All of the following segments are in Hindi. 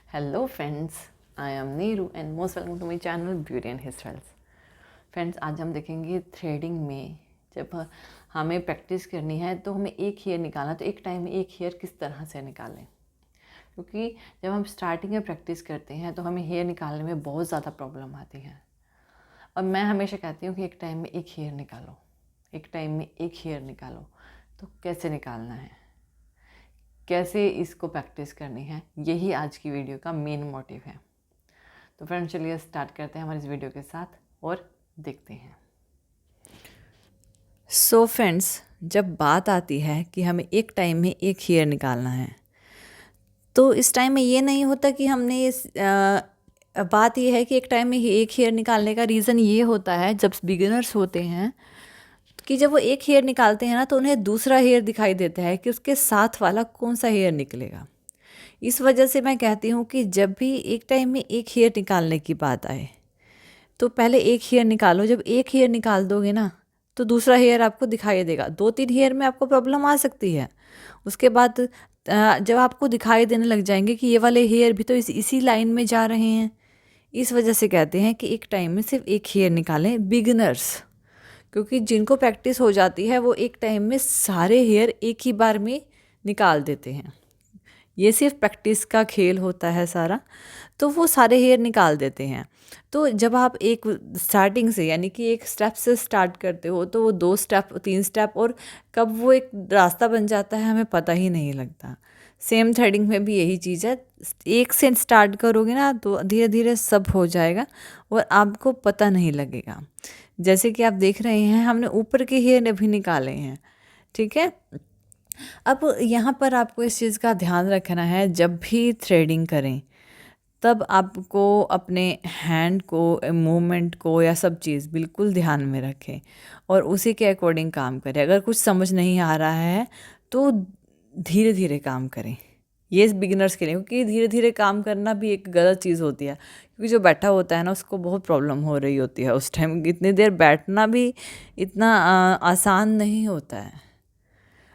Hello friends, I am Neeru and most welcome to my channel beauty and hair styles. Friends, आज हम देखेंगे थ्रेडिंग में जब हमें प्रैक्टिस करनी है तो हमें एक हेयर निकालना, तो एक टाइम में एक हेयर किस तरह से निकालें। क्योंकि जब हम स्टार्टिंग में प्रैक्टिस करते हैं तो हमें हेयर निकालने में बहुत ज़्यादा प्रॉब्लम आती है। और मैं हमेशा कहती हूँ कि एक टाइम में एक हेयर निकालो, एक टाइम में एक हेयर निकालो। तो कैसे निकालना है, कैसे इसको प्रैक्टिस करनी है, यही आज की वीडियो का मेन मोटिव है। तो फ्रेंड्स, चलिए स्टार्ट करते हैं हमारी इस वीडियो के साथ और देखते हैं। सो फ्रेंड्स, जब बात आती है कि हमें एक टाइम में एक हेयर निकालना है तो इस टाइम में ये नहीं होता कि हमने बात ये है कि एक टाइम में एक हेयर निकालने का रीज़न ये होता है, जब बिगिनर्स होते हैं कि जब वो एक हेयर निकालते हैं ना तो उन्हें दूसरा हेयर दिखाई देता है कि उसके साथ वाला कौन सा हेयर निकलेगा। इस वजह से मैं कहती हूँ कि जब भी एक टाइम में एक हेयर निकालने की बात आए तो पहले एक हेयर निकालो। जब एक हेयर निकाल दोगे ना तो दूसरा हेयर आपको दिखाई देगा। 2-3 हेयर में आपको प्रॉब्लम आ सकती है, उसके बाद जब आपको दिखाई देने लग जाएंगे कि ये वाले हेयर भी तो इसी लाइन में जा रहे हैं। इस वजह से कहते हैं कि एक टाइम में सिर्फ एक हेयर निकालें बिगिनर्स, क्योंकि जिनको प्रैक्टिस हो जाती है वो एक टाइम में सारे हेयर एक ही बार में निकाल देते हैं। ये सिर्फ प्रैक्टिस का खेल होता है सारा, तो वो सारे हेयर निकाल देते हैं। तो जब आप एक स्टार्टिंग से यानी कि एक स्टेप से स्टार्ट करते हो तो वो 2 स्टेप 3 स्टेप और कब वो एक रास्ता बन जाता है हमें पता ही नहीं लगता। सेम थ्रेडिंग में भी यही चीज़ है, एक से स्टार्ट करोगे ना तो धीरे धीरे सब हो जाएगा और आपको पता नहीं लगेगा। जैसे कि आप देख रहे हैं हमने ऊपर के हेयर अभी निकाले हैं, ठीक है। अब यहाँ पर आपको इस चीज़ का ध्यान रखना है, जब भी थ्रेडिंग करें तब आपको अपने हैंड को, मूवमेंट को या सब चीज़ बिल्कुल ध्यान में रखें और उसी के अकॉर्डिंग काम करें। अगर कुछ समझ नहीं आ रहा है तो धीरे धीरे काम करें। ये बिगिनर्स के लिए, क्योंकि धीरे धीरे काम करना भी एक गलत चीज़ होती है, क्योंकि जो बैठा होता है ना उसको बहुत प्रॉब्लम हो रही होती है उस टाइम। इतनी देर बैठना भी इतना आसान नहीं होता है।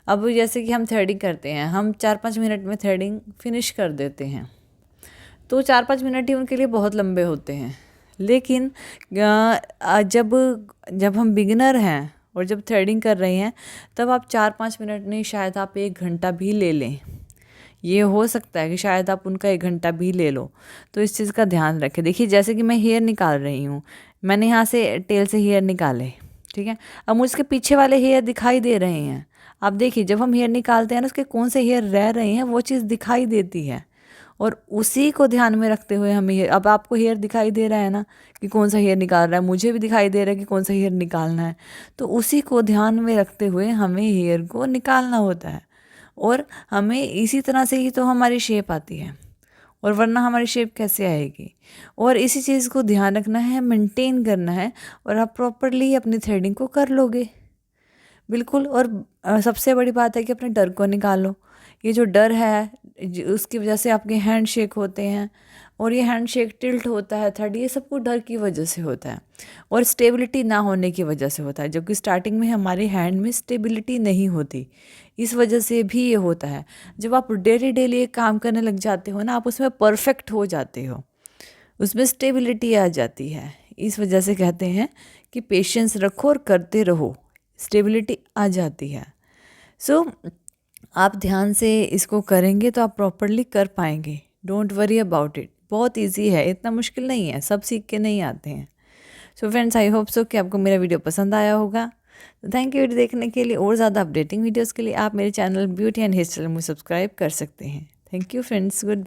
अब जैसे कि हम थ्रेडिंग करते हैं, हम 4-5 मिनट में थ्रेडिंग फिनिश कर देते हैं, तो 4-5 मिनट ही उनके लिए बहुत लंबे होते हैं। लेकिन जब हम बिगिनर हैं और जब थ्रेडिंग कर रहे हैं तब आप 4-5 मिनट नहीं, शायद आप 1 घंटा भी ले लें। ये हो सकता है कि शायद आप उनका 1 घंटा भी ले लो। तो इस चीज़ का ध्यान रखें। देखिए, जैसे कि मैं हेयर निकाल रही हूँ, मैंने यहाँ से टेल से हेयर निकाले, ठीक है। अब मुझके पीछे वाले हेयर दिखाई दे रहे हैं। आप देखिए, जब हम हेयर निकालते हैं ना उसके कौन से हेयर रह रहे हैं वो चीज़ दिखाई देती है, और उसी को ध्यान में रखते हुए हमें अब आपको हेयर दिखाई दे रहा है ना कि कौन सा हेयर निकाल रहा है, मुझे भी दिखाई दे रहा है कि कौन सा हेयर निकालना है। तो उसी को ध्यान में रखते हुए हमें हेयर को निकालना होता है, और हमें इसी तरह से ही तो हमारी शेप आती है, और वरना हमारी शेप कैसे आएगी। और इसी चीज़ को ध्यान रखना है, मेंटेन करना है, और आप प्रॉपरली अपनी थ्रेडिंग को कर लोगे बिल्कुल। और सबसे बड़ी बात है कि अपने डर को निकालो। ये जो डर है उसकी वजह से आपके हैंड शेक होते हैं, और ये हैंड शेक टिल्ट होता है थ्रेड, ये सब कुछ डर की वजह से होता है और स्टेबिलिटी ना होने की वजह से होता है, जो कि स्टार्टिंग में हमारे हैंड में स्टेबिलिटी नहीं होती। इस वजह से भी ये होता है। जब आप डेली डेली एक काम करने लग जाते हो ना, आप उसमें परफेक्ट हो जाते हो, उसमें स्टेबिलिटी आ जाती है। इस वजह से कहते हैं कि पेशेंस रखो और करते रहो, स्टेबिलिटी आ जाती है। सो आप ध्यान से इसको करेंगे तो आप प्रॉपरली कर पाएंगे। डोंट वरी अबाउट इट, बहुत इजी है, इतना मुश्किल नहीं है, सब सीख के नहीं आते हैं। So friends, I hope so कि आपको मेरा वीडियो पसंद आया होगा। तो थैंक यू वीडियो देखने के लिए। और ज़्यादा अपडेटिंग वीडियोज़ के लिए आप मेरे channel beauty and hair style में सब्सक्राइब कर सकते हैं। Thank you friends, good bye.